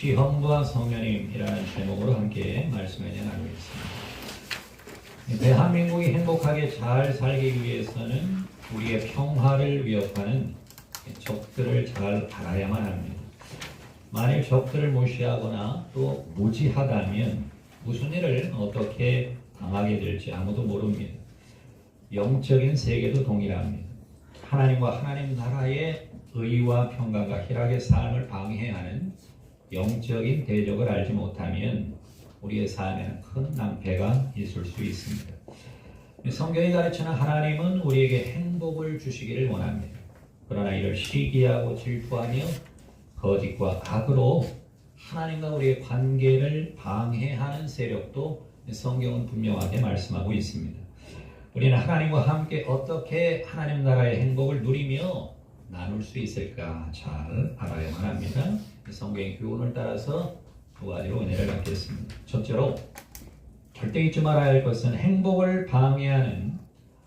시험과 성령님이라는 제목으로 함께 말씀을 나누겠습니다. 대한민국이 행복하게 잘 살기 위해서는 우리의 평화를 위협하는 적들을 잘 알아야만 합니다. 만일 적들을 무시하거나 또 무지하다면 무슨 일을 어떻게 당하게 될지 아무도 모릅니다. 영적인 세계도 동일합니다. 하나님과 하나님 나라의 의와 평강과 희락의 삶을 방해하는 영적인 대적을 알지 못하면 우리의 삶에는 큰 낭패가 있을 수 있습니다. 성경이 가르치는 하나님은 우리에게 행복을 주시기를 원합니다. 그러나 이를 시기하고 질투하며 거짓과 악으로 하나님과 우리의 관계를 방해하는 세력도 성경은 분명하게 말씀하고 있습니다. 우리는 하나님과 함께 어떻게 하나님 나라의 행복을 누리며 나눌 수 있을까 잘 알아야만 합니다. 성경의 교훈을 따라서 두 가지로 은혜를 받겠습니다. 첫째로 절대 잊지 말아야 할 것은 행복을 방해하는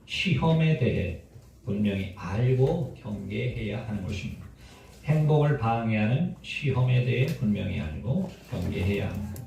시험에 대해 분명히 알고 경계해야 하는 것입니다. 행복을 방해하는 시험에 대해 분명히 알고 경계해야 합니다.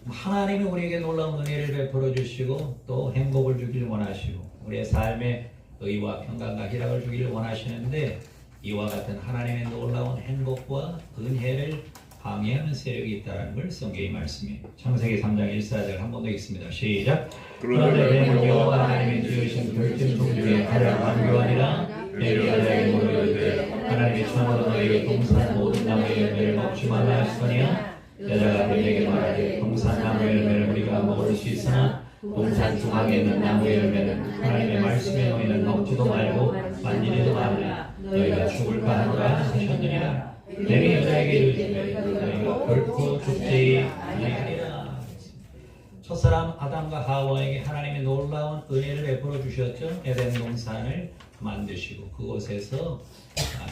하나님이 우리에게 놀라운 은혜를 베풀어 주시고 또 행복을 주길 원하시고 우리의 삶에 의와 평강과 희락을 주길 원하시는데 이와 같은 하나님의 놀라운 행복과 은혜를 방해하는 세력이 있다는 걸 성경이 말씀해요. 창세기 3장 1사절 한 번 더 읽습니다. 시작. 그런데 뱀은 여호와 하나님이 지으신 들짐승 중에 가장 완교하니라. 뱀이 여자에게 물으되 하나님이 처음으로 너희에게 동산 모든 나무의 열매를 먹지 말라 하시더니와 여자가 뱀에게 말하되 동산 나무의 열매를 우리가 먹을 수 있으나 동산 중앙에 있는 나무의 열매는 하나님의 말씀에 너희는 먹지도 말고 만지지도 말라. 너희가 죽을까 하노라 하셨느니라. 뱀이 여자에게 이르되 너희가 결코 죽지 아니하리라. 첫사람 아담과 하와에게 하나님의 놀라운 은혜를 베풀어 주셨죠. 에덴 동산을 만드시고 그곳에서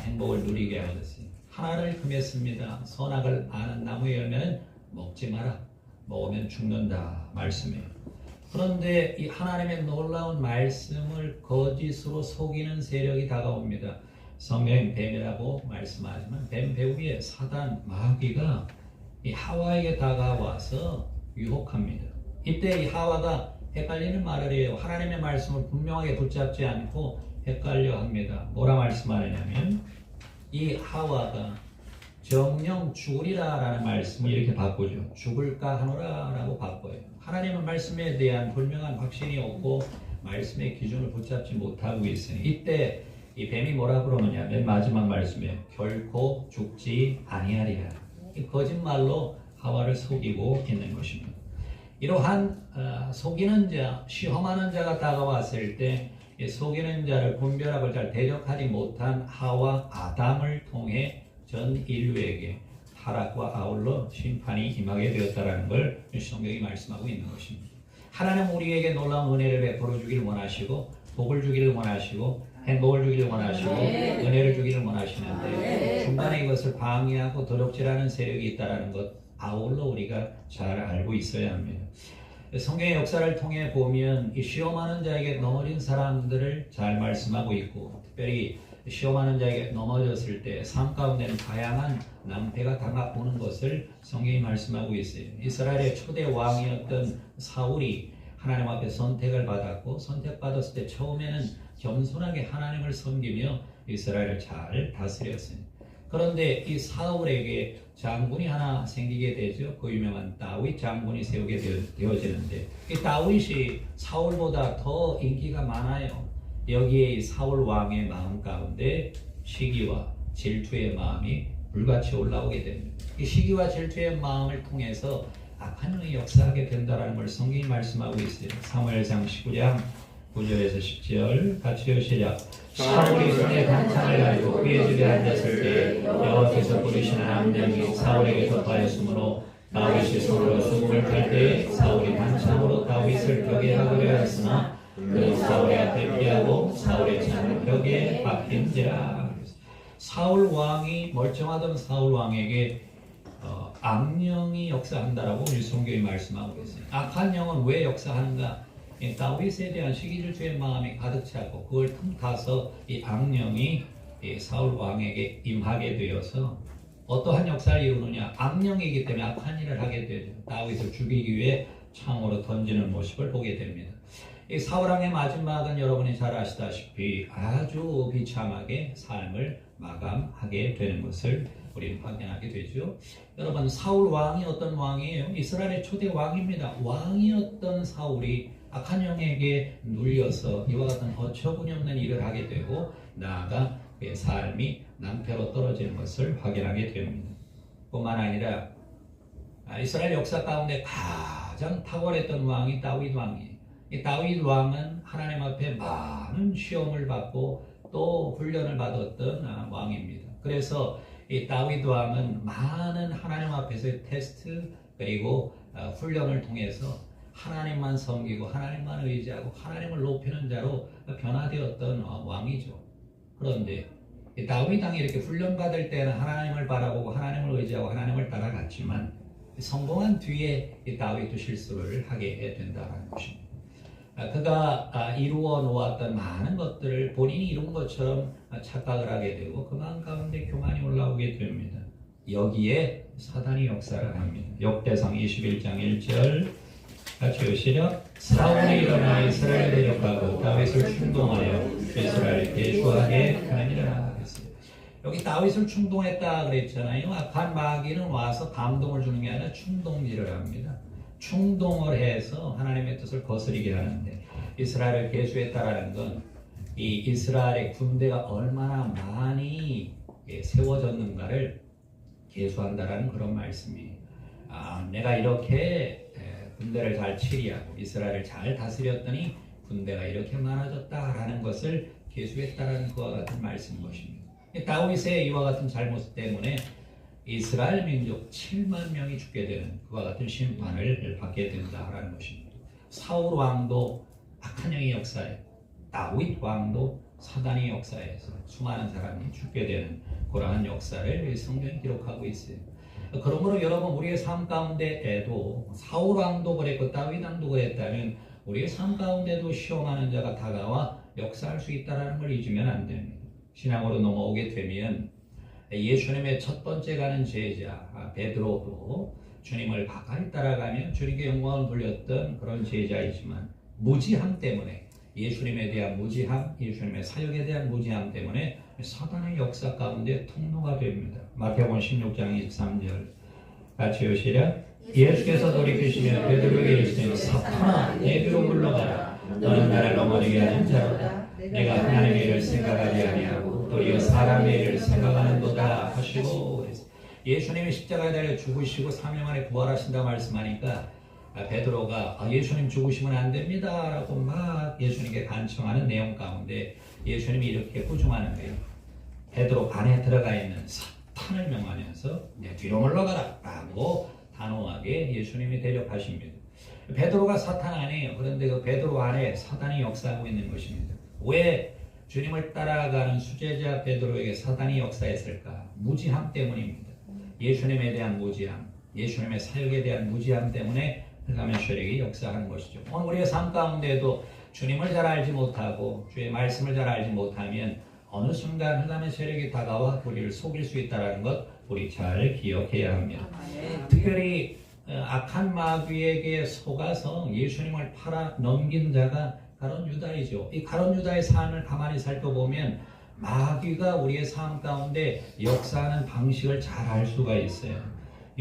행복을 누리게 하셨어요. 하나를 금했습니다. 선악을 아는 나무의 열매는 먹지 마라. 먹으면 죽는다 말씀이에요. 그런데 이 하나님의 놀라운 말씀을 거짓으로 속이는 세력이 다가옵니다. 성경은 뱀이라고 말씀하지만 뱀 배후에 사단 마귀가 이 하와에게 다가와서 유혹합니다. 이때 이 하와가 헷갈리는 말을 해요. 하나님의 말씀을 분명하게 붙잡지 않고 헷갈려 합니다. 뭐라 말씀하느냐면 이 하와가 정령 죽으리라 라는 말씀을 이렇게 바꾸죠. 죽을까 하노라 라고 바꿔요. 하나님의 말씀에 대한 분명한 확신이 없고 말씀의 기준을 붙잡지 못하고 있으니 이때 이 뱀이 뭐라 그러느냐 맨 마지막 말씀에 결코 죽지 아니하리라. 이 거짓말로 하와를 속이고 있는 것입니다. 이러한 속이는 자, 시험하는 자가 다가왔을 때 속이는 자를 분별하고 잘 대적하지 못한 하와 아담을 통해 전 인류에게 타락과 아울러 심판이 임하게 되었다는 걸 성경이 말씀하고 있는 것입니다. 하나님 우리에게 놀라운 은혜를 베풀어 주기를 원하시고 복을 주기를 원하시고 행복을 주기를 원하시고 은혜를 주기를 원하시는데 중간에 이것을 방해하고 도둑질하는 세력이 있다는 것 아울러 우리가 잘 알고 있어야 합니다. 성경의 역사를 통해 보면 이 시험하는 자에게 넘어진 사람들을 잘 말씀하고 있고 특별히 시험하는 자에게 넘어졌을 때 삶 가운데는 다양한 낭패가 다가오는 것을 성경이 말씀하고 있어요. 이스라엘의 초대 왕이었던 사울이 하나님 앞에 선택을 받았고 선택받았을 때 처음에는 겸손하게 하나님을 섬기며 이스라엘을 잘 다스렸어요. 그런데 이 사울에게 장군이 하나 생기게 되죠. 그 유명한 다윗 장군이 세우게 되어지는데 이 다윗이 사울보다 더 인기가 많아요. 여기에 이 사울 왕의 마음 가운데 시기와 질투의 마음이 불같이 올라오게 됩니다. 이 시기와 질투의 마음을 통해서 악한 영이 역사하게 된다는 걸 성경이 말씀하고 있어요. 사무엘상 19장 9절에서 10절 같이 시작. 사울이 손에 단창을 가지고 그의 집에 앉았을 때 여호와께서 부르시는 암령이 사울에게 접하였으므로 다윗이 손으로 수금을 탈 때에 사울이 단창으로 다윗을 벽에 박으려 했으나 그는 사울의 앞에 피하고 사울의 창을 벽에 박힌지라. 사울 왕이 멀쩡하던 사울 왕에게 악령이 역사한다라고 우리 성경이 말씀하고 있어요. 악한 영은 왜 역사하는가? 다윗에 대한 시기질투의 마음이 가득 차고 그걸 틈타서 이 악령이 사울 왕에게 임하게 되어서 어떠한 역사를 이루느냐? 악령이기 때문에 악한 일을 하게 되죠. 다윗을 죽이기 위해 창으로 던지는 모습을 보게 됩니다. 이 사울왕의 마지막은 여러분이 잘 아시다시피 아주 비참하게 삶을 마감하게 되는 것을 우리는 확인하게 되죠. 여러분, 사울 왕이 어떤 왕이에요? 이스라엘의 초대 왕입니다. 왕이었던 사울이 악한 영에게 눌려서 이와 같은 어처구니 없는 일을 하게 되고 나아가 그의 삶이 낭패로 떨어지는 것을 확인하게 됩니다. 뿐만 아니라 이스라엘 역사 가운데 가장 탁월했던 왕이 다윗 왕이에요. 이 다윗 왕은 하나님 앞에 많은 시험을 받고 또 훈련을 받았던 왕입니다. 그래서 이 다윗 왕은 많은 하나님 앞에서의 테스트 그리고 훈련을 통해서 하나님만 섬기고 하나님만 의지하고 하나님을 높이는 자로 변화되었던 왕이죠. 그런데 이 다윗 왕이 이렇게 훈련받을 때는 하나님을 바라보고 하나님을 의지하고 하나님을 따라갔지만 성공한 뒤에 이 다윗도 실수를 하게 된다는 것입니다. 그가 이루어 놓았던 많은 것들을 본인이 이룬 것처럼 착각을 하게 되고 그 마음 가운데 교만이 올라오게 됩니다. 여기에 사단이 역사를 합니다. 역대상 21장 1절 같이 시작. 사울이 일어나 이스라엘을 대적하고 다윗을 충동하여 이스라엘을 대조하게 하느니라 했어요. 여기 다윗을 충동했다 그랬잖아요. 악한 마귀는 와서 감동을 주는 게 아니라 충동질을 합니다. 충동을 해서 하나님의 뜻을 거스리게 하는데 이스라엘을 계수했다라는 건 이 이스라엘의 군대가 얼마나 많이 세워졌는가를 계수한다라는 그런 말씀이에요. 내가 이렇게 군대를 잘 치리하고 이스라엘을 잘 다스렸더니 군대가 이렇게 많아졌다라는 것을 계수했다라는 그와 같은 말씀인 것입니다. 다윗의 이와 같은 잘못 때문에 이스라엘 민족 7만 명이 죽게 되는 그와 같은 심판을 받게 된다라는 것입니다. 사울 왕도 악한 영의 역사에, 다윗 왕도 사단의 역사에서 수많은 사람이 죽게 되는 그러한 역사를 성경이 기록하고 있어요. 그러므로 여러분 우리의 삶 가운데에도 사울 왕도 그랬고 다윗 왕도 그랬다면 우리의 삶 가운데도 시험하는 자가 다가와 역사할 수 있다는 걸 잊으면 안 됩니다. 신앙으로 넘어오게 되면 예수님의 첫 번째 가는 제자 베드로도 주님을 가까이 따라가며 주님께 영광을 돌렸던 그런 제자이지만 무지함 때문에 예수님에 대한 무지함, 예수님의 사역에 대한 무지함 때문에 사단의 역사 가운데 통로가 됩니다. 마태복음 16장 23절 같이 시작. 예수께서 돌이키시며 베드로에게 이르시되 사탄아 내 뒤로 물러가라. 너는 나를 넘어지게 하는 자로다. 내가 하나님의 일을 생각하지 아니하고 도리어 사람의 일을 생각하는도다 하시고 예수님이 십자가에 달려 죽으시고 3일 만에 부활하신다 말씀하니까 베드로가 예수님 죽으시면 안 됩니다 라고 막 예수님께 간청하는 내용 가운데 예수님이 이렇게 구중하는 거예요. 베드로 안에 들어가 있는 사탄을 명하면서 내 뒤로 물러가라 라고 단호하게 예수님이 대접하십니다. 베드로가 사탄 아니에요. 그런데 그 베드로 안에 사단이 역사하고 있는 것입니다. 왜 주님을 따라가는 수제자 베드로에게 사단이 역사했을까? 무지함 때문입니다. 예수님에 대한 무지함, 예수님의 사역에 대한 무지함 때문에 흑암의 세력이 역사하는 것이죠. 오늘 우리의 삶 가운데도 주님을 잘 알지 못하고 주의 말씀을 잘 알지 못하면 어느 순간 흑암의 세력이 다가와 우리를 속일 수 있다는 것 우리 잘 기억해야 합니다. 특별히 악한 마귀에게 속아서 예수님을 팔아 넘긴 자가 가룟 유다이죠. 이 가룟 유다의 삶을 가만히 살펴보면 마귀가 우리의 삶 가운데 역사하는 방식을 잘 알 수가 있어요.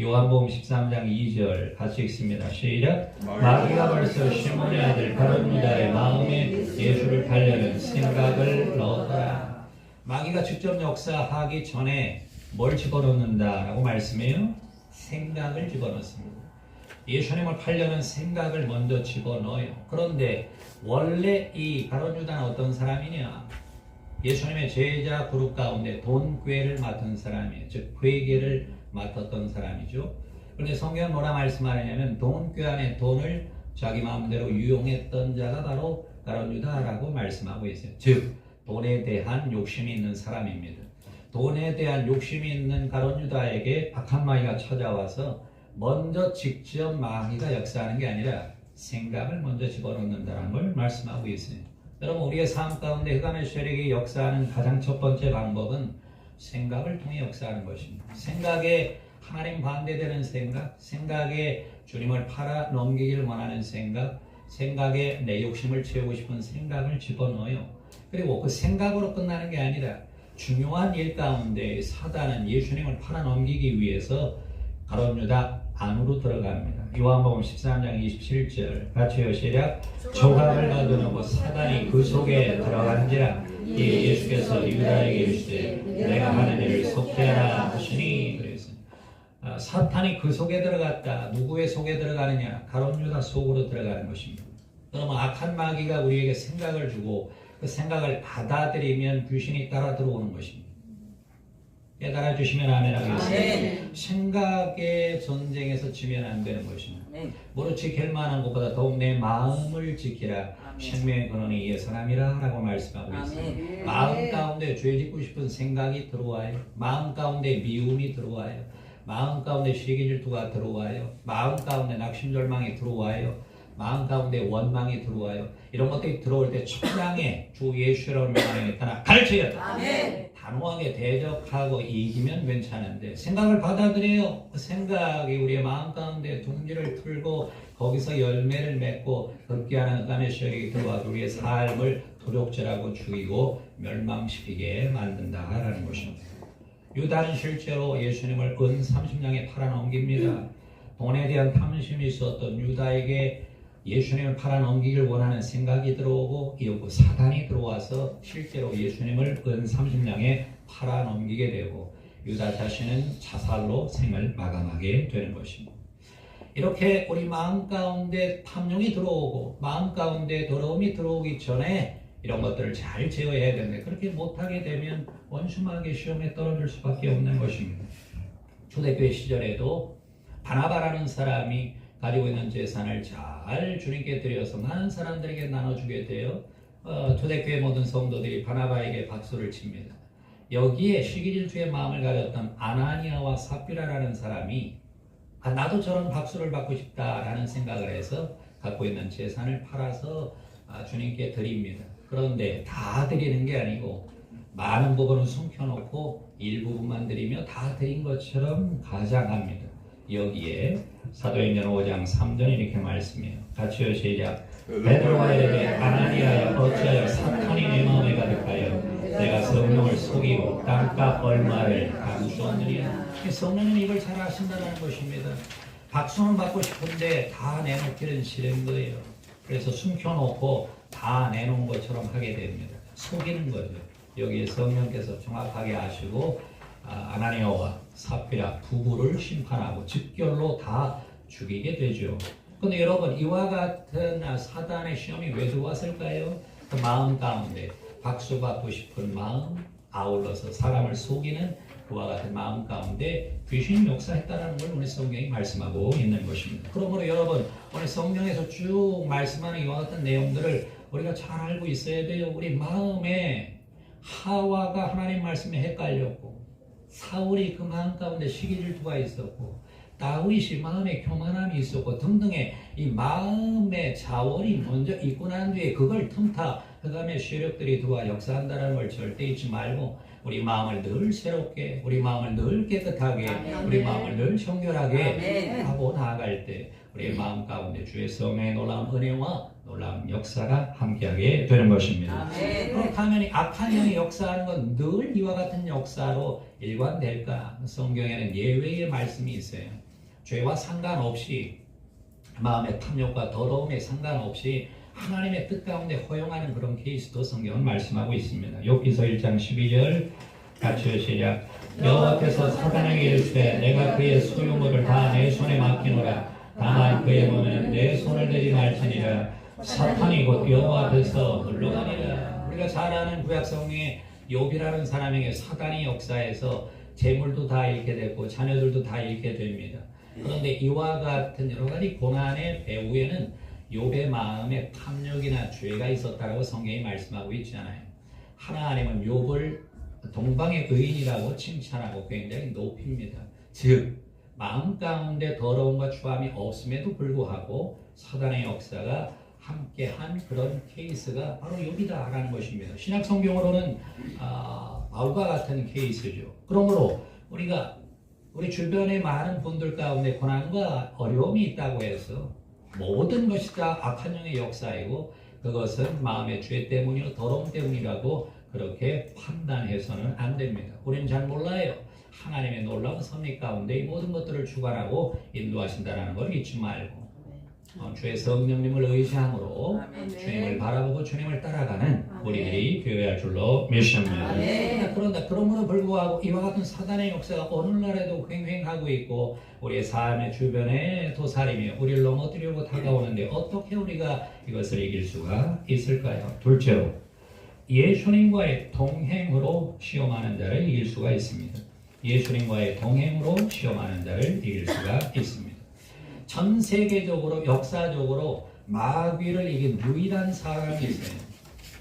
요한복음 13장 2절 같이 읽습니다. 시작. 마귀가 벌써 시몬의 아들 가룟 유다의 마음에 예수를 팔려는 생각을 넣었더라. 마귀가 직접 역사하기 전에 뭘 집어넣는다라고 말씀해요? 생각을 집어넣습니다. 예수님을 팔려는 생각을 먼저 집어넣어요. 그런데 원래 이 가룟 유다는 어떤 사람이냐? 예수님의 제자 그룹 가운데 돈꾀를 맡은 사람이에요. 즉 회계를 맡았던 사람이죠. 그런데 성경은 뭐라 말씀하느냐면 돈꾀 안에 돈을 자기 마음대로 유용했던 자가 바로 가룟 유다라고 말씀하고 있어요. 즉 돈에 대한 욕심이 있는 사람입니다. 돈에 대한 욕심이 있는 가룟 유다에게 악한 마귀가 찾아와서 먼저 직접 마귀가 역사하는 게 아니라 생각을 먼저 집어넣는다는 걸 말씀하고 있어요. 여러분 우리의 삶 가운데 흑암의 세력이 역사하는 가장 첫 번째 방법은 생각을 통해 역사하는 것입니다. 생각에 하나님 반대되는 생각, 생각에 주님을 팔아 넘기기를 원하는 생각, 생각에 내 욕심을 채우고 싶은 생각을 집어넣어요. 그리고 그 생각으로 끝나는 게 아니라 중요한 일 가운데 사단은 예수님을 팔아 넘기기 위해서 가룟 유다 안으로 들어갑니다. 요한복음 13장 27절 같이요 시작. 조각을 가두고 사단이 그 속에 들어간지라. 이 예수께서 유다에게 이르시되 내가 하는 일을 속죄하라 하시니. 그래서 사탄이 그 속에 들어갔다. 누구의 속에 들어가느냐? 가룟 유다 속으로 들어가는 것입니다. 그러면 악한 마귀가 우리에게 생각을 주고 그 생각을 받아들이면 귀신이 따라 들어오는 것입니다. 깨달아 주시면 아멘 하겠습니다. 생각의 전쟁에서 지면 안 되는 것입니다. 무릇 지킬 만한 것보다 더욱 내 마음을 지키라. 생명의 근원이 예선함이라 라고 말씀하고 있습니다. 마음 가운데 죄 짓고 싶은 생각이 들어와요. 마음 가운데 미움이 들어와요. 마음 가운데 시기 질투가 들어와요. 마음 가운데 낙심절망이 들어와요. 마음 가운데 원망이 들어와요. 이런 것들이 들어올 때 천당에 주 예수라는 명령에 따라 가르쳐야 돼. 단호하게 대적하고 이기면 괜찮은데 생각을 받아들여요. 그 생각이 우리의 마음 가운데 둥지를 틀고 거기서 열매를 맺고 흡기하는 흑암의 시력이 들어와서 우리의 삶을 도둑질하고 죽이고 멸망시키게 만든다라는 것입니다. 유다는 실제로 예수님을 은 30냥에 팔아넘깁니다. 돈에 대한 탐심이 있었던 유다에게 예수님을 팔아넘기길 원하는 생각이 들어오고 이어고 사단이 들어와서 실제로 예수님을 은 30냥에 팔아넘기게 되고 유다 자신은 자살로 생을 마감하게 되는 것입니다. 이렇게 우리 마음 가운데 탐욕이 들어오고 마음 가운데 더러움이 들어오기 전에 이런 것들을 잘 제어해야 되는데 그렇게 못하게 되면 원수마귀의 시험에 떨어질 수밖에 없는 것입니다. 초대교회 시절에도 바나바라는 사람이 가지고 있는 재산을 잘 주님께 드려서 많은 사람들에게 나눠주게 돼요. 초대교회 모든 성도들이 바나바에게 박수를 칩니다. 여기에 시기질투의 마음을 가졌던 아나니아와 삽비라라는 사람이 나도 저런 박수를 받고 싶다라는 생각을 해서 갖고 있는 재산을 팔아서 주님께 드립니다. 그런데 다 드리는 게 아니고 많은 부분은 숨겨놓고 일부분만 드리며 다 드린 것처럼 가장합니다. 여기에 사도행전 5장 3절 이렇게 말씀해요. 같이요 시작. 베드로가 이르되 아나니아여 어찌하여 사탄이 내 마음에 가득하여 내가 성령을 속이고 땅값 얼마를 감수하느냐. 성령은 이걸 잘 아신다는 것입니다. 박수는 받고 싶은데 다 내놓기는 싫은 거예요. 그래서 숨겨놓고 다 내놓은 것처럼 하게 됩니다. 속이는 거죠. 여기에 성령께서 정확하게 아시고 아나니아와 삽비라 부부를 심판하고 즉결로 다 죽이게 되죠. 그런데 여러분 이와 같은 사단의 시험이 왜 들어왔을까요? 그 마음 가운데 박수받고 싶은 마음 아울러서 사람을 속이는 그와 같은 마음 가운데 귀신이 역사했다는 걸 오늘 성경이 말씀하고 있는 것입니다. 그러므로 여러분 오늘 성경에서 쭉 말씀하는 이와 같은 내용들을 우리가 잘 알고 있어야 돼요. 우리 마음에 하와가 하나님 말씀에 헷갈렸고 사울이 그 마음 가운데 시기질투가 있었고 다윗이 마음에 교만함이 있었고 등등의 이 마음의 자원이 먼저 있고 난 뒤에 그걸 틈타 흑암의 세력들이 들어와 역사한다는 걸 절대 잊지 말고 우리 마음을 늘 새롭게 우리 마음을 늘 깨끗하게 우리 마음을 늘 청결하게 하고 나아갈 때 우리의 마음 가운데 주의 성령의 놀라운 은혜와 놀라운 역사가 함께하게 되는 것입니다. 그렇다면 악한 영이 역사하는 건 늘 이와 같은 역사로 일관될까? 성경에는 예외의 말씀이 있어요. 죄와 상관없이 마음의 탐욕과 더러움에 상관없이 하나님의 뜻 가운데 허용하는 그런 케이스도 성경은 말씀하고 있습니다. 욥기서 1장 12절 같이 시작. 여호와께서 사단에게 이르시되 내가 그의 소유물을 다 내 손에 맡기노라. 다만 그의 몸에는 내 손을 대지 말지니라. 사탄이 곧 여호와 앞에서 물러가니라. 우리가 잘 아는 구약 성경에 욥이라는 사람에게 사단이 역사해서 재물도 다 잃게 됐고 자녀들도 다 잃게 됩니다. 그런데 이와 같은 여러 가지 고난의 배후에는 욥의 마음에 탐욕이나 죄가 있었다고 성경이 말씀하고 있잖아요. 하나님은 욥을 동방의 의인이라고 칭찬하고 굉장히 높입니다. 즉 마음 가운데 더러움과 추함이 없음에도 불구하고 사단의 역사가 함께한 그런 케이스가 바로 욥이다라는 것입니다. 신약 성경으로는 바울과 같은 케이스죠. 그러므로 우리 주변의 많은 분들 가운데 고난과 어려움이 있다고 해서 모든 것이 다 악한 영의 역사이고 그것은 마음의 죄 때문이고 더러움 때문이라고 그렇게 판단해서는 안 됩니다. 우리는 잘 몰라요. 하나님의 놀라운 섭리 가운데 이 모든 것들을 주관하고 인도하신다는 걸 잊지 말고 주의 성령님을 의지함으로 주님을 바라보고 주님을 따라가는 우리들이 되어야 할 줄로 믿습니다. 그런데 그러므로 불구하고 이와 같은 사단의 역사가 오늘날에도 횡행하고 있고 우리의 삶의 주변에 도사리며 우리를 넘어뜨리려고 다가오는데 어떻게 우리가 이것을 이길 수가 있을까요? 둘째로 예수님과의 동행으로 시험하는 자를 이길 수가 있습니다. 예수님과의 동행으로 시험하는 자를 이길 수가 있습니다. 전 세계적으로 역사적으로 마귀를 이긴 유일한 사람이 있어요.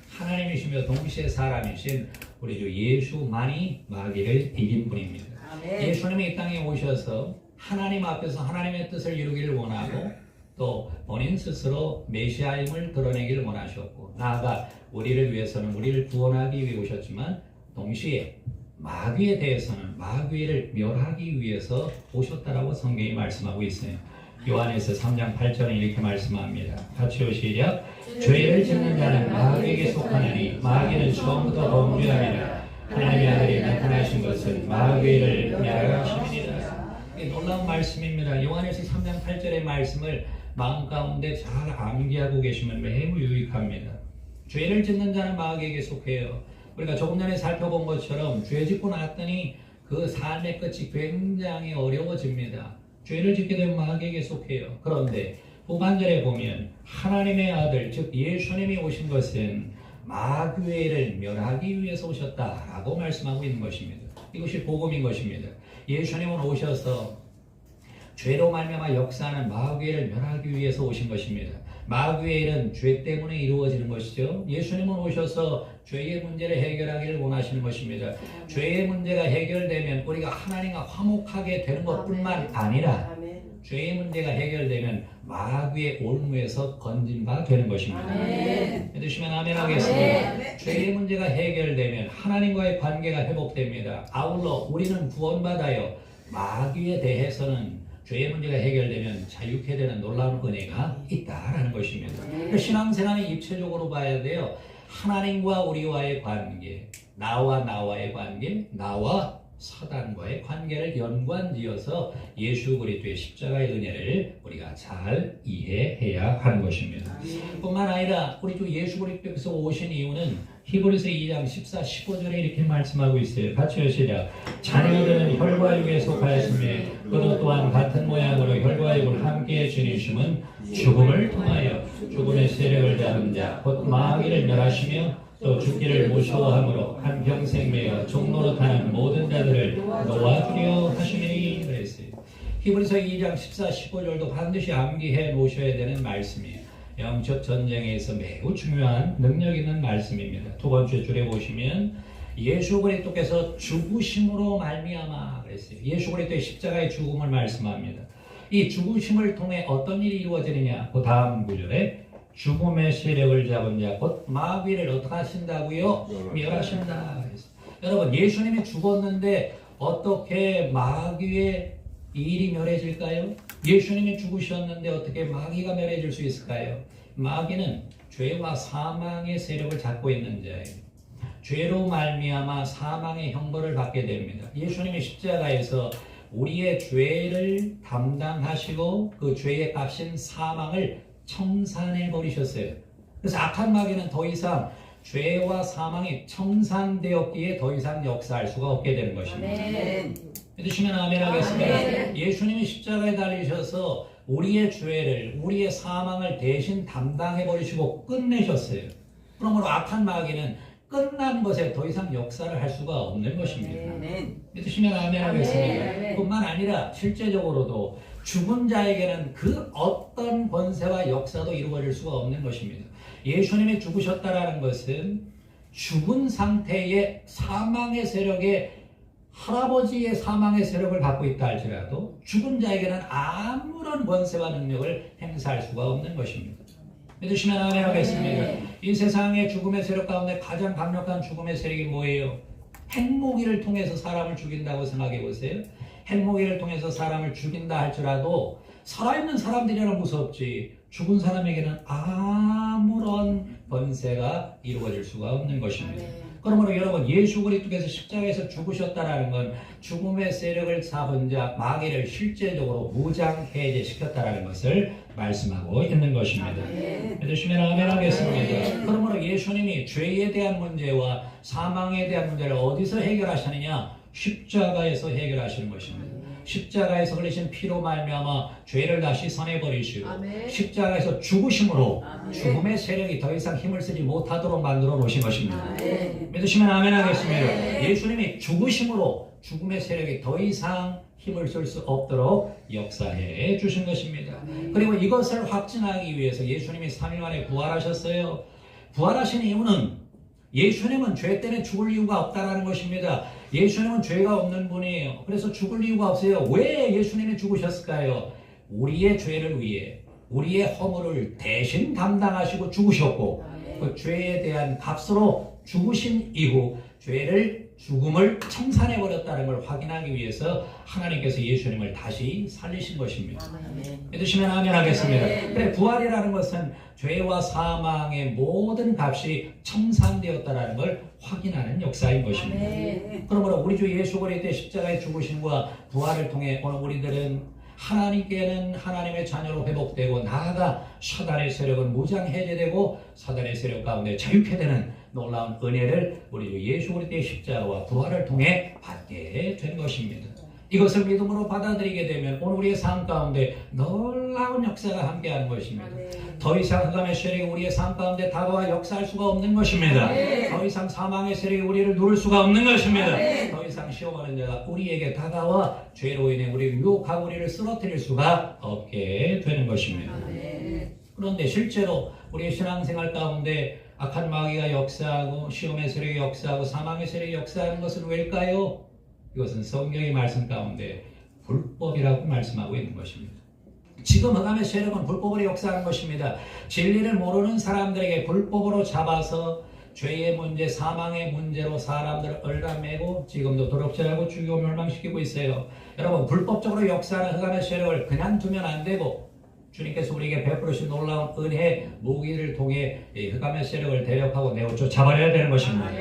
하나님이시며 동시에 사람이신 우리 주 예수만이 마귀를 이긴 분입니다. 예수님이 이 땅에 오셔서 하나님 앞에서 하나님의 뜻을 이루기를 원하고 또 본인 스스로 메시아임을 드러내기를 원하셨고 나아가 우리를 위해서는 우리를 구원하기 위해 오셨지만 동시에 마귀에 대해서는 마귀를 멸하기 위해서 오셨다라고 성경이 말씀하고 있어요. 요한에서 3장 8절에 이렇게 말씀합니다. 같이 시작. 죄를 짓는 자는 마귀에게 속하느니 마귀는 처음부터 범죄하니라. 하나님의 아들이 나타나신 것은 마귀를 멸하심이니라. 놀라운 말씀입니다. 요한에서 3장 8절의 말씀을 마음 가운데 잘 암기하고 계시면 매우 유익합니다. 죄를 짓는 자는 마귀에게 속해요. 우리가 조금 전에 살펴본 것처럼 죄 짓고 났더니 그 삶의 끝이 굉장히 어려워집니다. 죄를 짓게 되면 마귀에게 속해요. 그런데 후반절에 보면 하나님의 아들 즉 예수님이 오신 것은 마귀를 멸하기 위해서 오셨다라고 말씀하고 있는 것입니다. 이것이 복음인 것입니다. 예수님은 오셔서 죄로 말미암아 역사하는 마귀를 멸하기 위해서 오신 것입니다. 마귀의 일은 죄 때문에 이루어지는 것이죠. 예수님은 오셔서 죄의 문제를 해결하기를 원하시는 것입니다. 죄의 문제가 해결되면 우리가 하나님과 화목하게 되는 것뿐만 아니라 죄의 문제가 해결되면 마귀의 올무에서 건진 바 되는 것입니다. 믿으시면 아멘 하겠습니다. 죄의 문제가 해결되면 하나님과의 관계가 회복됩니다. 아울러 우리는 구원받아요. 마귀에 대해서는 죄의 문제가 해결되면 자유케 되는 놀라운 은혜가 있다라는 것입니다. 신앙생활은 입체적으로 봐야 돼요. 하나님과 우리와의 관계, 나와의 관계, 나와 사단과의 관계를 연관지어서 예수 그리스도의 십자가의 은혜를 우리가 잘 이해해야 하는 것입니다. 뿐만 아니라 우리 주 예수 그리스도께서 오신 이유는 히브리서 2장 14, 15절에 이렇게 말씀하고 있어요. 같이 시작. 자녀들은 혈과 육에 속하였으며 그도 또한 같은 모양으로 혈과 육을 함께 지니심은 죽음을 통하여 죽음의 세력을 잡은 자 곧 마귀를 멸하시며 또 죽기를 무서워함으로 한평생 매여 종로로 타는 모든 자들을 놓아주려 하시니 그랬어요. 히브리서 2장 14, 15절도 반드시 암기해 놓으셔야 되는 말씀이에요. 영적 전쟁에서 매우 중요한 능력 있는 말씀입니다. 두 번째 줄에 보시면 예수 그리스도께서 죽으심으로 말미암아 그랬어요. 예수 그리스도의 십자가의 죽음을 말씀합니다. 이 죽으심을 통해 어떤 일이 이루어지느냐? 그 다음 구절에 죽음의 세력을 잡은 자 곧 마귀를 어떻게 하신다고요? 멸하신다. 여러분 예수님이 죽었는데 어떻게 마귀의 일이 멸해질까요? 예수님이 죽으셨는데 어떻게 마귀가 멸해질 수 있을까요? 마귀는 죄와 사망의 세력을 잡고 있는 자예요. 죄로 말미암아 사망의 형벌을 받게 됩니다. 예수님이 십자가에서 우리의 죄를 담당하시고 그 죄의 값인 사망을 청산해 버리셨어요. 그래서 악한 마귀는 더 이상 죄와 사망이 청산되었기에 더 이상 역사할 수가 없게 되는 것입니다. 믿으시면 아멘 하겠습니다. 예수님이 십자가에 달리셔서 우리의 죄를, 우리의 사망을 대신 담당해 버리시고 끝내셨어요. 그러므로 악한 마귀는 끝난 것에 더 이상 역사를 할 수가 없는 것입니다. 믿으시면 아멘 하겠습니다. 뿐만 아니라 실제적으로도 죽은 자에게는 그 어떤 권세와 역사도 이루어질 수가 없는 것입니다. 예수님이 죽으셨다라는 것은 죽은 상태의 사망의 세력에 할아버지의 사망의 세력을 갖고 있다 할지라도 죽은 자에게는 아무런 권세와 능력을 행사할 수가 없는 것입니다. 믿으시면 아멘 하겠습니다. 이 세상의 죽음의 세력 가운데 가장 강력한 죽음의 세력이 뭐예요? 핵무기를 통해서 사람을 죽인다고 생각해 보세요. 핵무기를 통해서 사람을 죽인다 할지라도 살아있는 사람들이라는 무섭지 죽은 사람에게는 아무런 번세가 이루어질 수가 없는 것입니다. 그러므로 여러분 예수 그리스도께서 십자가에서 죽으셨다는 건 죽음의 세력을 잡은 자 마귀를 실제적으로 무장해제시켰다는 것을 말씀하고 있는 것입니다. 믿으시면 아멘 하겠습니다. 그러므로 예수님이 죄에 대한 문제와 사망에 대한 문제를 어디서 해결하시느냐? 십자가에서 해결하시는 것입니다. 십자가에서 흘리신 피로 말미암아 죄를 다 씻어내버리시고 십자가에서 죽으심으로 죽음의 세력이 더 이상 힘을 쓰지 못하도록 만들어 놓으신 것입니다. 믿으시면 아멘 하겠습니다. 예수님이 죽으심으로 죽음의 세력이 더 이상 힘을 쓸 수 없도록 역사해 주신 것입니다. 그리고 이것을 확증하기 위해서 예수님이 3일 만에 부활하셨어요. 부활하신 이유는 예수님은 죄 때문에 죽을 이유가 없다는 것입니다. 예수님은 죄가 없는 분이에요. 그래서 죽을 이유가 없어요. 왜 예수님이 죽으셨을까요? 우리의 죄를 위해 우리의 허물을 대신 담당하시고 죽으셨고 그 죄에 대한 값으로 죽으신 이후 죽음을 청산해버렸다는 걸 확인하기 위해서 하나님께서 예수님을 다시 살리신 것입니다. 믿으시면 아멘 하겠습니다. 그래, 부활이라는 것은 죄와 사망의 모든 값이 청산되었다는 걸 확인하는 역사인 것입니다. 그러므로 우리 주 예수 그리스도의 십자가의 죽으심과 부활을 통해 오늘 우리들은 하나님께는 하나님의 자녀로 회복되고 나아가 사단의 세력은 무장해제되고 사단의 세력 가운데 자유케 되는 놀라운 은혜를 우리 주 예수 그리스도의 십자가와 부활을 통해 받게 된 것입니다. 이것을 믿음으로 받아들이게 되면 오늘 우리의 삶 가운데 놀라운 역사가 함께하는 것입니다. 더 이상 흑암의 세력이 우리의 삶 가운데 다가와 역사할 수가 없는 것입니다. 더 이상 사망의 세력이 우리를 누를 수가 없는 것입니다. 더 이상 시험하는 자가 우리에게 다가와 죄로 인해 우리를 유혹하고 우리를 쓰러뜨릴 수가 없게 되는 것입니다. 그런데 실제로 우리의 신앙생활 가운데 악한 마귀가 역사하고 시험의 세력이 역사하고 사망의 세력이 역사하는 것은 왜일까요? 이것은 성경의 말씀 가운데 불법이라고 말씀하고 있는 것입니다. 지금 흑암의 세력은 불법으로 역사하는 것입니다. 진리를 모르는 사람들에게 불법으로 잡아서 죄의 문제, 사망의 문제로 사람들을 얼라매고 지금도 도둑질하고 죽이고 멸망시키고 있어요. 여러분, 불법적으로 역사하는 흑암의 세력을 그냥 두면 안 되고 주님께서 우리에게 베풀으신 놀라운 은혜, 무기를 통해 이 흑암의 세력을 대적하고 내어 쫓아버려야 되는 것입니다.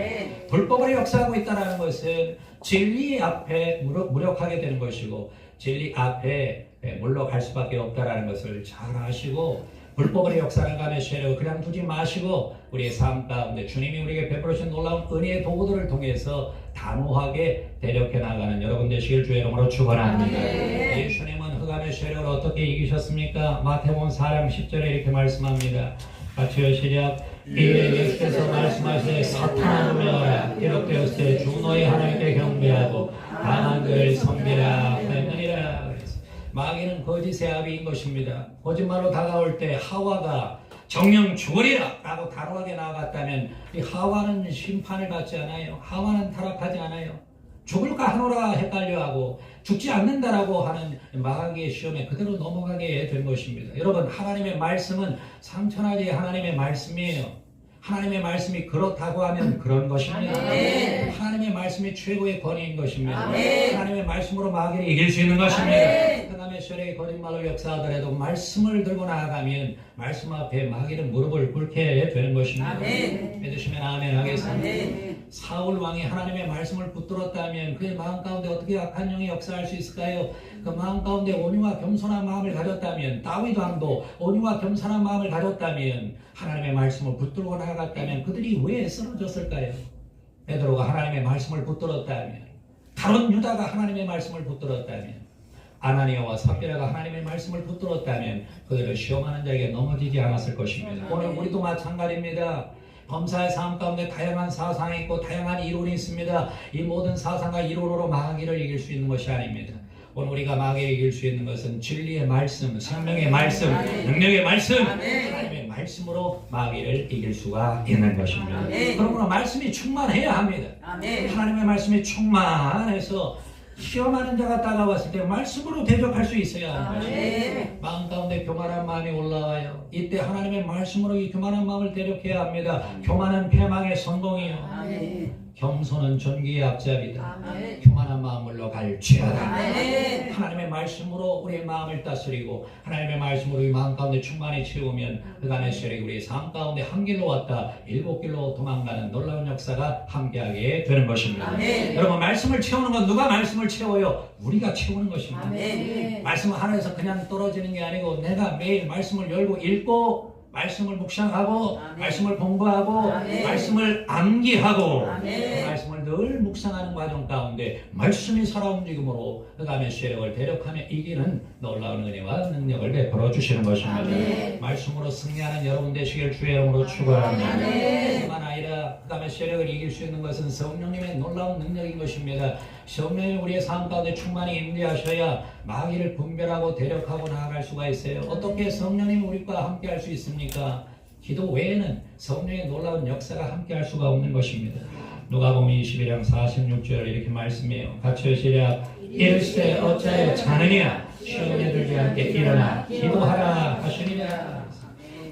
불법으로 역사하고 있다는 것은 진리 앞에 무력하게 되는 것이고 진리 앞에 물러갈 수밖에 없다는 것을 잘 아시고 불법으로 역사하는 흑암의 세력을 그냥 두지 마시고 우리의 삶 가운데 주님이 우리에게 베풀으신 놀라운 은혜의 도구들을 통해서 단호하게 대적해 나가는 여러분 되시길 주의 이름으로 축원합니다. 예수님은 흑암의 세력을 어떻게 이기셨습니까? 마태복음 4장 10절에 이렇게 말씀합니다. 같이요, 시작. 이에 예수께서 말씀하시되 사탄아 물러가라. 기록되었을 때 주 너희 하나님께 경배하고 강한 그를 섬기라 하였느니라. 마귀는 거짓의 아비인 것입니다. 거짓말로 다가올 때 하와가 정령 죽으리라 라고 단호하게 나아갔다면 이 하와는 심판을 받지 않아요. 하와는 타락하지 않아요. 죽을까 하노라 헷갈려하고 죽지 않는다라고 하는 마귀의 시험에 그대로 넘어가게 된 것입니다. 여러분, 하나님의 말씀은 상천하지 하나님의 말씀이에요. 하나님의 말씀이 그렇다고 하면 그런 것입니다. 하나님의 말씀이 최고의 권위인 것입니다. 하나님의 말씀으로 마귀를 이길 수 있는 것입니다. 흑암의 세력이 거짓말로 역사하더라도 말씀을 들고 나아가면 말씀 앞에 마귀는 무릎을 꿇게 되는 것입니다. 믿으시면 아멘 하겠습니다. 사울 왕이 하나님의 말씀을 붙들었다면 그의 마음 가운데 어떻게 악한 영이 역사할 수 있을까요? 그 마음 가운데 온유와 겸손한 마음을 가졌다면 다윗 왕도 온유와 겸손한 마음을 가졌다면 하나님의 말씀을 붙들고 나아갔다면 그들이 왜 쓰러졌을까요? 베드로가 하나님의 말씀을 붙들었다면 다른 유다가 하나님의 말씀을 붙들었다면 아나니아와 삽비라가 하나님의 말씀을 붙들었다면 그들을 시험하는 자에게 넘어지지 않았을 것입니다. 오늘 우리도 마찬가지입니다. 범사의 삶 가운데 다양한 사상이 있고 다양한 이론이 있습니다. 이 모든 사상과 이론으로 마귀를 이길 수 있는 것이 아닙니다. 오늘 우리가 마귀를 이길 수 있는 것은 진리의 말씀, 생명의 말씀, 능력의 말씀, 하나님의 말씀으로 마귀를 이길 수가 있는 것입니다. 그러므로 말씀이 충만해야 합니다. 하나님의 말씀이 충만해서 시험하는 자가 다가왔을 때 말씀으로 대적할 수 있어야 하는 것입니다. 마음 가운데 교만한 마음이 올라와요. 이때 하나님의 말씀으로 이 교만한 마음을 대적해야 합니다. 교만은 패망의 성공이요. 겸손은 존귀의 앞잡이다. 아멘. 교만한 마음으로 갈지어다. 아멘. 하나님의 말씀으로 우리의 마음을 다스리고 하나님의 말씀으로 우리 마음 가운데 충만히 채우면 그간의 세력이 우리의 삶 가운데 한 길로 왔다 7길로 도망가는 놀라운 역사가 함께하게 되는 것입니다. 아멘. 여러분, 말씀을 채우는 건 누가 말씀을 채워요? 우리가 채우는 것입니다. 아멘. 말씀은 하늘에서 그냥 떨어지는 게 아니고 내가 매일 말씀을 열고 읽고 말씀을 묵상하고 아멘. 말씀을 공부하고 아멘. 말씀을 암기하고 아멘. 그 말씀을 늘 묵상하는 과정 가운데 말씀이 살아 움직임으로 그 다음에 세력을 대력하며 이기는 놀라운 은혜와 능력을 베풀어 주시는 것입니다. 아멘. 말씀으로 승리하는 여러분 되시길 주의 이름으로 축원합니다. 아멘. 뿐만 아니라 그 다음에 세력을 이길 수 있는 것은 성령님의 놀라운 능력인 것입니다. 성령이 우리의 삶 가운데 충만히 임재하셔야 마귀를 분별하고 대력하고 나아갈 수가 있어요. 어떻게 성령님이 우리과 함께 할 수 있습니까? 기도 외에는 성령의 놀라운 역사가 함께 할 수가 없는 것입니다. 누가복음 21장 46절 이렇게 말씀해요. 같이 시작. 이르시되 어찌하여 자느냐 시험에 들지 않게 일어나 기도하라 하시니라.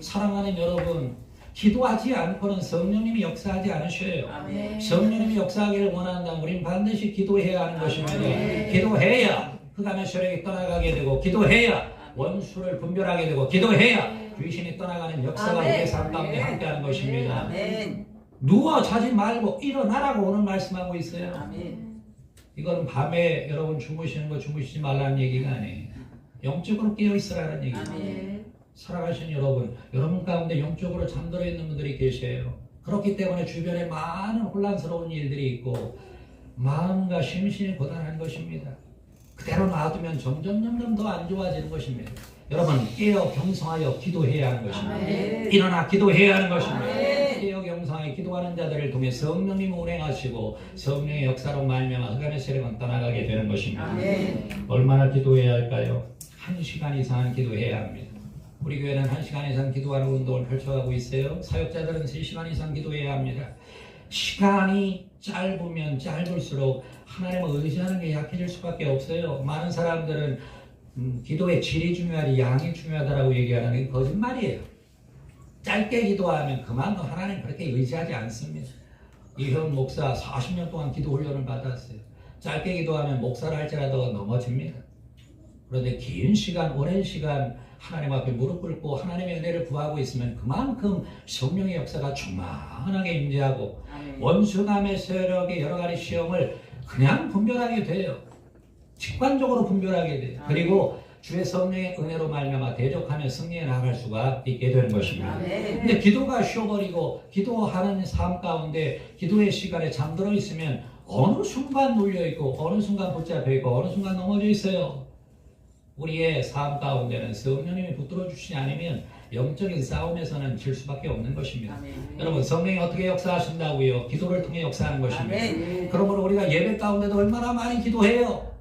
사랑하는 여러분, 기도하지 않고는 성령님이 역사하지 않으셔요. 아멘. 성령님이 역사하기를 원한다면 우린 반드시 기도해야 하는 것입니다. 아멘. 기도해야 흑암의 세력이 떠나가게 되고 기도해야 원수를 분별하게 되고 기도해야 귀신이 떠나가는 역사가 아멘. 우리의 삶 가운데 함께하는 것입니다. 아멘. 누워 자지 말고 일어나라고 오늘 말씀하고 있어요. 아멘. 이건 밤에 여러분 주무시는 거 주무시지 말라는 얘기가 아니에요. 영적으로 깨어 있으라는 얘기입니다. 아멘. 살아가신 여러분 가운데 영적으로 잠들어 있는 분들이 계세요. 그렇기 때문에 주변에 많은 혼란스러운 일들이 있고 마음과 심신이 고단한 것입니다. 그대로 놔두면 점점 더 안 좋아지는 것입니다. 여러분, 깨어 경성하여 기도해야 하는 것입니다. 아멘. 일어나 기도해야 하는 것입니다. 아멘. 깨어 경성하여 기도하는 자들을 통해 성령님이 운행하시고 성령의 역사로 말미암아 흑암의 세력은 떠나가게 되는 것입니다. 아멘. 얼마나 기도해야 할까요? 1시간 이상은 기도해야 합니다. 우리 교회는 1시간 이상 기도하는 운동을 펼쳐가고 있어요. 사역자들은 3시간 이상 기도해야 합니다. 시간이 짧으면 짧을수록 하나님을 의지하는 게 약해질 수밖에 없어요. 많은 사람들은 기도의 질이 중요하지 양이 중요하다고 얘기하는 게 거짓말이에요. 짧게 기도하면 그만큼 하나님 그렇게 의지하지 않습니다. 이현 목사 40년 동안 기도 훈련을 받았어요. 짧게 기도하면 목사를 할지라도 넘어집니다. 그런데 긴 시간, 오랜 시간 하나님 앞에 무릎 꿇고 하나님의 은혜를 구하고 있으면 그만큼 성령의 역사가 충만하게 임재하고 원수감의 세력의 여러 가지 시험을 그냥 분별하게 돼요. 직관적으로 분별하게 돼요. 그리고 주의 성령의 은혜로 말미암아 대적하며 승리해 나갈 수가 있게 되는 것입니다. 근데 기도가 쉬어버리고 기도하는 삶 가운데 기도의 시간에 잠들어 있으면 어느 순간 눌려 있고 어느 순간 붙잡혀 있고 어느 순간 넘어져 있어요. 우리의 삶 가운데는 성령님이 붙들어 주시지 않으면 영적인 싸움에서는 질 수밖에 없는 것입니다. 아멘. 여러분, 성령이 어떻게 역사하신다고요? 기도를 통해 역사하는 것입니다. 아멘. 그러므로 우리가 예배 가운데도 얼마나 많이 기도해요.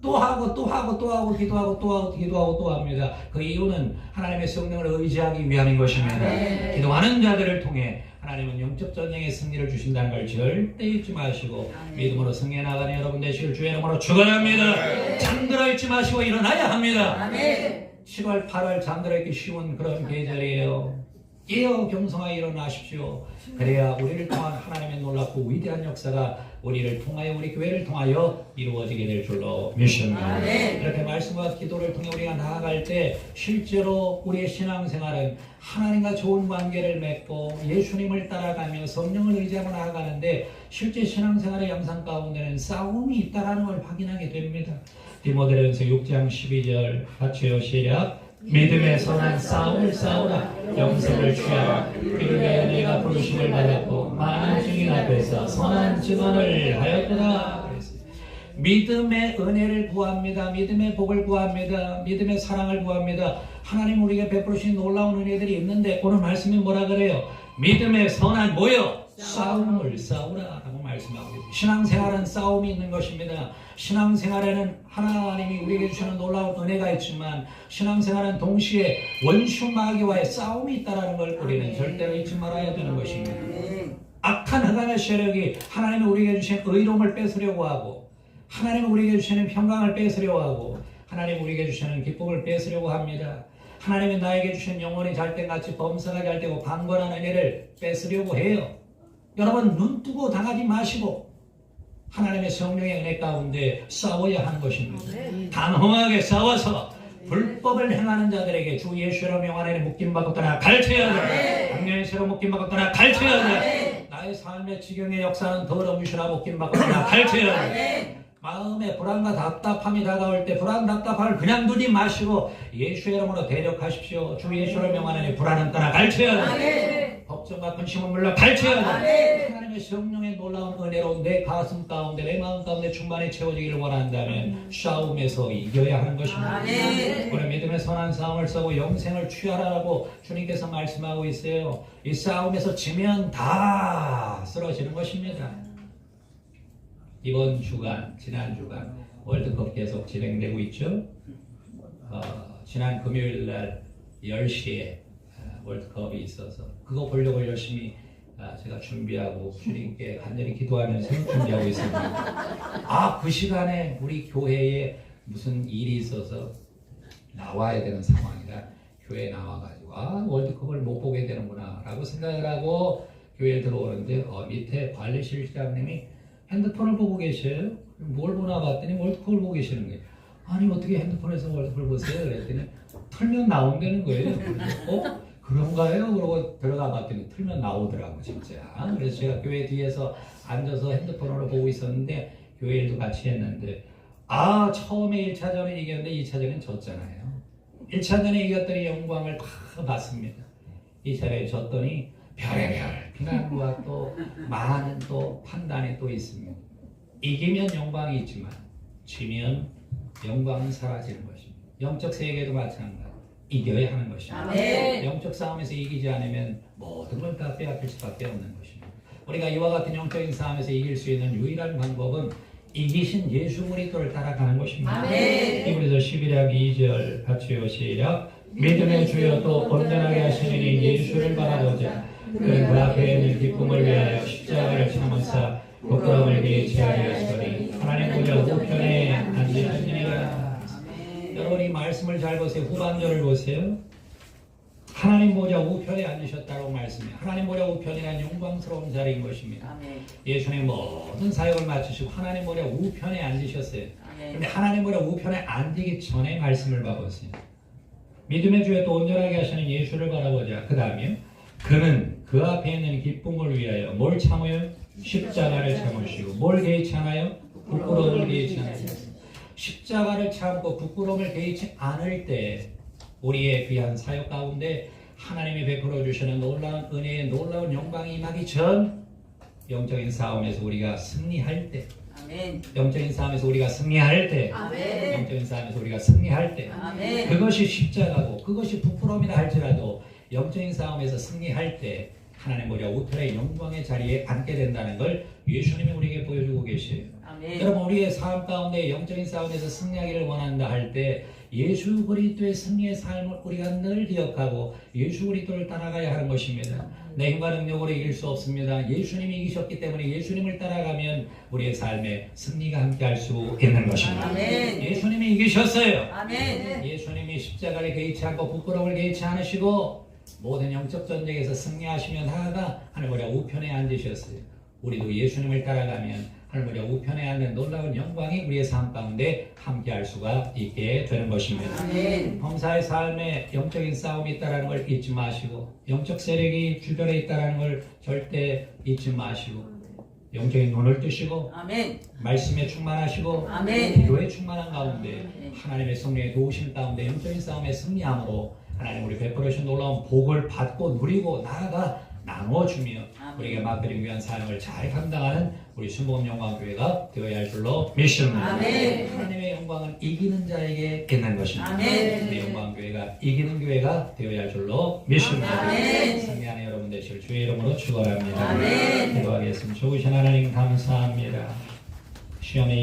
또 하고 기도하고 또 합니다. 그 이유는 하나님의 성령을 의지하기 위함인 것입니다. 아멘. 기도하는 자들을 통해 하나님은 영적 전쟁의 승리를 주신다는 걸 절대 잊지 마시고 믿음으로 승리해 나가는 여러분 되시길 주의 이름으로 축원합니다. 잠들어 있지 마시고 일어나야 합니다. 아멘. 7월 8월 잠들어 있기 쉬운 그런 계절이에요. 깨어 경성하여 일어나십시오. 그래야 우리를 통한 하나님의 놀랍고 위대한 역사가 우리를 통하여 우리 교회를 통하여 이루어지게 될 줄로 믿습니다. 이렇게 말씀과 기도를 통해 우리가 나아갈 때 실제로 우리의 신앙생활은 하나님과 좋은 관계를 맺고 예수님을 따라가며 성령을 의지하고 나아가는데 실제 신앙생활의 양상 가운데는 싸움이 있다는 걸 확인하게 됩니다. 디모데전서 6장 12절 같이요 시작. 믿음의 선한 싸움을 싸우라. 영생을 취하라. 그를 위하여 내가 부르심을 받았고 많은 증인 앞에서 선한 증언을 하였구나. 믿음의 은혜를 구합니다. 믿음의 복을 구합니다. 믿음의 사랑을 구합니다. 하나님 우리에게 베푸신 놀라운 은혜들이 있는데 오늘 말씀이 뭐라 그래요? 믿음의 선한 뭐요? 싸움을 싸우라 라고 말씀하고 있습니다. 신앙생활은 싸움이 있는 것입니다. 신앙생활에는 하나님이 우리에게 주시는 놀라운 은혜가 있지만 신앙생활은 동시에 원수 마귀와의 싸움이 있다는 걸 우리는 절대로 잊지 말아야 되는 것입니다. 악한 흑암의 세력이 하나님이 우리에게 주신 의로움을 뺏으려고 하고 하나님이 우리에게 주시는 평강을 뺏으려고 하고 하나님이 우리에게 주시는 기쁨을 뺏으려고 합니다. 하나님이 나에게 주신 영혼이 잘 때 같이 범사가 잘 되고 강건한 은혜를 뺏으려고 해요. 여러분 눈 뜨고 당하지 마시고 하나님의 성령의 은혜 가운데 싸워야 하는 것입니다. 단호하게 싸워서 불법을 행하는 자들에게 주 예수로 명하나니 묶임받고 떠나 갈채어야 돼. 당연히 새로 묶임받고 떠나 갈채어야 돼. 나의 삶의 지경의 역사는 더러우시라 묶임받고 떠나 갈채어야 돼. 마음에 불안과 답답함이 다가올 때 불안 답답함을 그냥 두지 마시고 예수의 이름으로 대적하십시오. 주 예수를 명하나니 불안은 떠나 갈채어야 돼. 걱정과 근심은 물러 갈채어야 돼. 하나님의 성령의 놀라운 은혜로 내 가슴 가운데 내 마음 가운데 충만히 채워지기를 원한다면 싸움에서 이겨야 하는 것입니다. 오늘 믿음의 선한 싸움을 싸고 영생을 취하라고 주님께서 말씀하고 있어요. 이 싸움에서 지면 다 쓰러지는 것입니다. 이번 주간, 지난 주간 월드컵 계속 진행되고 있죠. 지난 금요일 날 10시에 월드컵이 있어서 그거 보려고 열심히 제가 준비하고 주님께 간절히 기도하면서 준비하고 있습니다. 그 시간에 우리 교회에 무슨 일이 있어서 나와야 되는 상황이라 교회에 나와가지고 월드컵을 못 보게 되는구나 라고 생각을 하고 교회에 들어오는데 밑에 관리실장님이 핸드폰을 보고 계셔요. 뭘 보나 봤더니 월드컵을 보고 계시는 거예요. 아니 어떻게 핸드폰에서 월드컵을 보세요? 그랬더니 틀면 나온다는 거예요. 그런가요? 그러고 들어가 봤더니 틀면 나오더라고 진짜. 그래서 제가 교회 뒤에서 앉아서 핸드폰으로 보고 있었는데 교회 일도 같이 했는데 처음에 1차전에 이겼는데 2차전엔 졌잖아요. 1차전에 이겼더니 영광을 다 받습니다. 2차전에 졌더니 별의별 비난과 또 많은 또 판단이 또 있습니다. 이기면 영광이 있지만 지면 영광은 사라지는 것입니다. 영적 세계도 마찬가지. 이겨야 하는 것입니다. 영적 싸움에서 이기지 않으면 모든 걸 다 빼앗길 수밖에 없는 것입니다. 우리가 이와 같은 영적인 싸움에서 이길 수 있는 유일한 방법은 이기신 예수 그리스도를 따라가는 것입니다. 히브리서 11장 2절 같이 시작. 믿음의 주여 또 온전하게 하시는 이 예수를 바라보자. 그는 그 앞에 있는 기쁨을 위하여 십자가를 참으사 부끄러움을 개의치 아니하시더니 하나님 보좌 우편에 앉으시니라. 여러분 이 말씀을 잘 보세요. 후반절을 보세요. 하나님 보좌 우편에 앉으셨다고 말씀해요. 하나님 보좌 우편이란 영광스러운 자리인 것입니다. 예수님 모든 사역을 마치시고 하나님 보좌 우편에 앉으셨어요. 그런데 하나님 보좌 우편에 앉기 전에 말씀을 봐보세요. 믿음의 주에 또 온전하게 하시는 예수를 바라보자. 그 다음에 그는 그 앞에 있는 기쁨을 위하여 뭘 참아요? 십자가를 참으시고 뭘 개의치 않아요? 부끄러움을 개의치 않아요. 십자가를 참고 부끄러움을 개의치 않을 때 우리의 귀한 사역 가운데 하나님이 베풀어 주시는 놀라운 은혜의 놀라운 영광이 임하기 전 영적인 싸움에서 우리가 승리할 때 영적인 싸움에서 우리가 승리할 때 영적인 싸움에서 우리가 승리할 때 그것이 십자가고 그것이 부끄러움이라 할지라도 영적인 싸움에서 승리할 때 하나님 보좌 우편의 영광의 자리에 앉게 된다는 걸 예수님이 우리에게 보여주고 계세요. 여러분 우리의 삶 가운데 영적인 싸움에서 승리하기를 원한다 할 때 예수 그리스도의 승리의 삶을 우리가 늘 기억하고 예수 그리스도를 따라가야 하는 것입니다. 내 힘과 능력으로 이길 수 없습니다. 예수님이 이기셨기 때문에 예수님을 따라가면 우리의 삶에 승리가 함께할 수 있는 것입니다. 예수님이 이기셨어요. 예수님이 십자가를 개의치 않고 부끄러움을 개의치 않으시고 모든 영적 전쟁에서 승리하시며 나아가 하늘보좌 우편에 앉으셨어요. 우리도 예수님을 따라가면 하늘보좌 우편에 앉는 놀라운 영광이 우리의 삶 가운데 함께할 수가 있게 되는 것입니다. 범사의 삶에 영적인 싸움이 있다는 걸 잊지 마시고 영적 세력이 주변에 있다는 걸 절대 잊지 마시고 영적인 눈을 뜨시고 말씀에 충만하시고 기도에 충만한 가운데 하나님의 성령의 도우심 가운데 영적인 싸움에 승리함으로 하나님 우리 베풀어 주신 놀라운 복을 받고 누리고 나아가 나눠주며 우리가 맡기는 위한 사역을 잘 감당하는 우리 순복음 영광교회가 되어야 할 줄로 믿습니다. 하나님의 영광은 이기는 자에게 있는 것입니다. 우리 영광교회가 이기는 교회가 되어야 할 줄로 믿습니다. 승리하는 여러분 되시길 주의 이름으로 축원합니다. 기도하겠습니다. 좋으신 하나님 감사합니다. 시험에